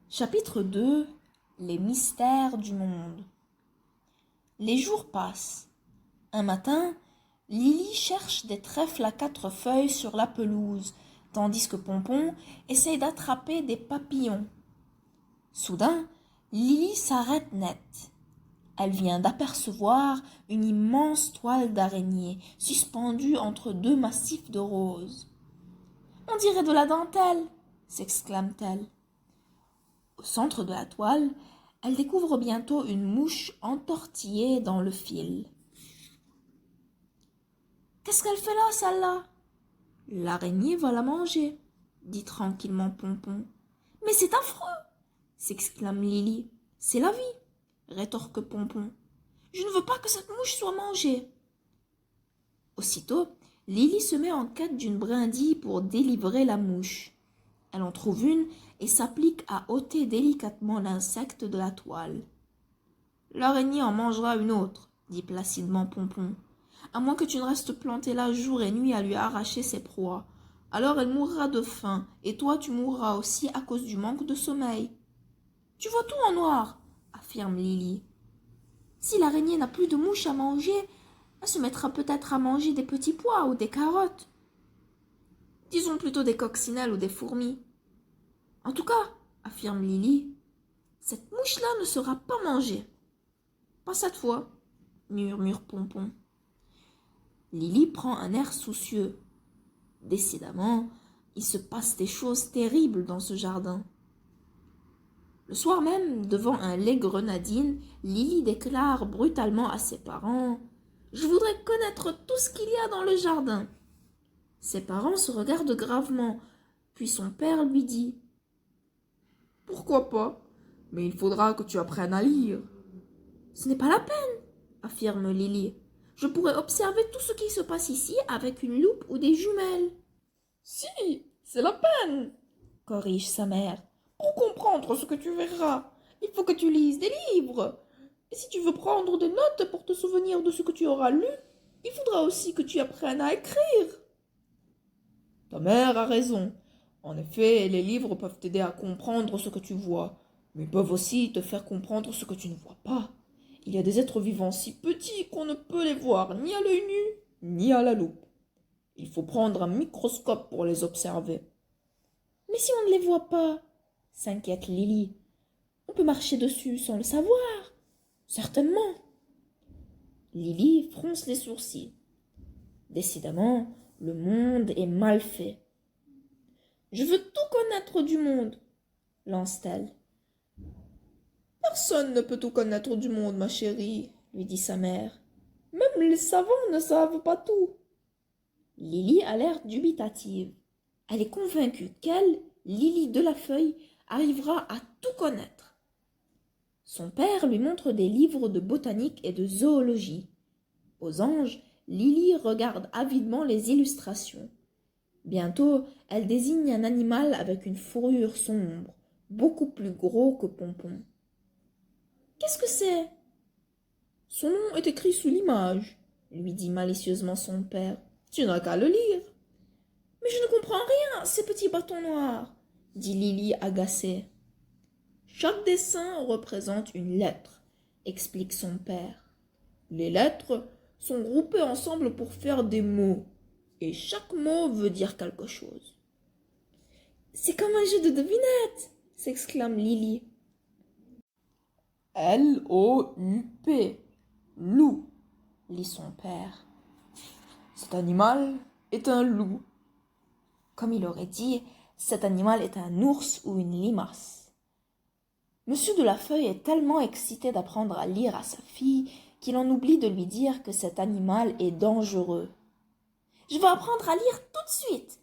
Chapitre 2. Les mystères du monde. Les jours passent. Un matin, Lily cherche des trèfles à 4 feuilles sur la pelouse, tandis que Pompon essaye d'attraper des papillons. Soudain, Lily s'arrête net. Elle vient d'apercevoir une immense toile d'araignée suspendue entre 2 massifs de roses. « On dirait de la dentelle !» s'exclame-t-elle. Au centre de la toile, elle découvre bientôt une mouche entortillée dans le fil. « Qu'est-ce qu'elle fait là, celle-là ?»« L'araignée va la manger, » dit tranquillement Pompon. « Mais c'est affreux !» s'exclame Lily. « C'est la vie, » rétorque Pompon. « Je ne veux pas que cette mouche soit mangée. » Aussitôt, Lily se met en quête d'une brindille pour délivrer la mouche. Elle en trouve une et s'applique à ôter délicatement l'insecte de la toile. « L'araignée en mangera une autre, » dit placidement Pompon. « À moins que tu ne restes planté là jour et nuit à lui arracher ses proies. Alors elle mourra de faim, et toi tu mourras aussi à cause du manque de sommeil. »« Tu vois tout en noir, » affirme Lily. « Si l'araignée n'a plus de mouches à manger, elle se mettra peut-être à manger des petits pois ou des carottes. Disons plutôt des coccinelles ou des fourmis. En tout cas, affirme Lily, cette mouche-là ne sera pas mangée. Pas cette fois, murmure Pompon. Lily prend un air soucieux. Décidément, il se passe des choses terribles dans ce jardin. Le soir même, devant un lait grenadine, Lily déclare brutalement à ses parents « Je voudrais connaître tout ce qu'il y a dans le jardin. » Ses parents se regardent gravement, puis son père lui dit « Pourquoi pas? Mais il faudra que tu apprennes à lire. »« Ce n'est pas la peine, » affirme Lily. « Je pourrais observer tout ce qui se passe ici avec une loupe ou des jumelles. »« Si, c'est la peine, » corrige sa mère. « Pour comprendre ce que tu verras, il faut que tu lises des livres. Et si tu veux prendre des notes pour te souvenir de ce que tu auras lu, il faudra aussi que tu apprennes à écrire. » Ta mère a raison. En effet, les livres peuvent t'aider à comprendre ce que tu vois, mais peuvent aussi te faire comprendre ce que tu ne vois pas. Il y a des êtres vivants si petits qu'on ne peut les voir ni à l'œil nu, ni à la loupe. Il faut prendre un microscope pour les observer. « Mais si on ne les voit pas, » s'inquiète Lily, « on peut marcher dessus sans le savoir. »« Certainement. » Lily fronce les sourcils. Décidément, le monde est mal fait. « Je veux tout connaître du monde, » lance-t-elle. « Personne ne peut tout connaître du monde, ma chérie, » lui dit sa mère. « Même les savants ne savent pas tout. » Lily a l'air dubitative. Elle est convaincue qu'elle, Lily de la Feuille, arrivera à tout connaître. Son père lui montre des livres de botanique et de zoologie. Aux anges, Lily regarde avidement les illustrations. Bientôt, elle désigne un animal avec une fourrure sombre, beaucoup plus gros que Pompon. « Qu'est-ce que c'est ?»« Son nom est écrit sous l'image, » lui dit malicieusement son père. « Tu n'as qu'à le lire. »« Mais je ne comprends rien, ces petits bâtons noirs, » dit Lily agacée. « Chaque dessin représente une lettre, » explique son père. « Les lettres sont groupées ensemble pour faire des mots, et chaque mot veut dire quelque chose. »« C'est comme un jeu de devinettes, » s'exclame Lily. « L-O-U-P, loup, » lit son père. « Cet animal est un loup. » Comme il aurait dit, cet animal est un ours ou une limace. Monsieur de la Feuille est tellement excité d'apprendre à lire à sa fille qu'il en oublie de lui dire que cet animal est dangereux. « Je veux apprendre à lire tout de suite !»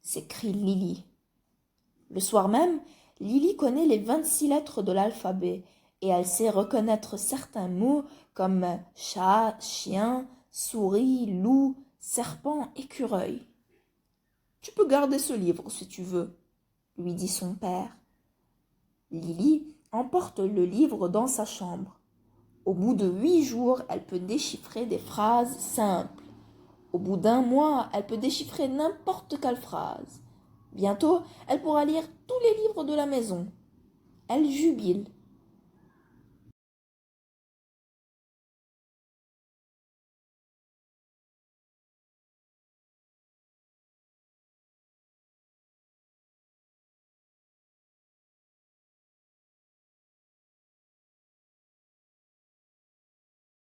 s'écrie Lily. Le soir même, Lily connaît les 26 lettres de l'alphabet et elle sait reconnaître certains mots comme chat, chien, souris, loup, serpent, écureuil. « Tu peux garder ce livre si tu veux, » lui dit son père. Lily emporte le livre dans sa chambre. Au bout de 8 jours, elle peut déchiffrer des phrases simples. Au bout d'1 mois, elle peut déchiffrer n'importe quelle phrase. Bientôt, elle pourra lire tous les livres de la maison. Elle jubile.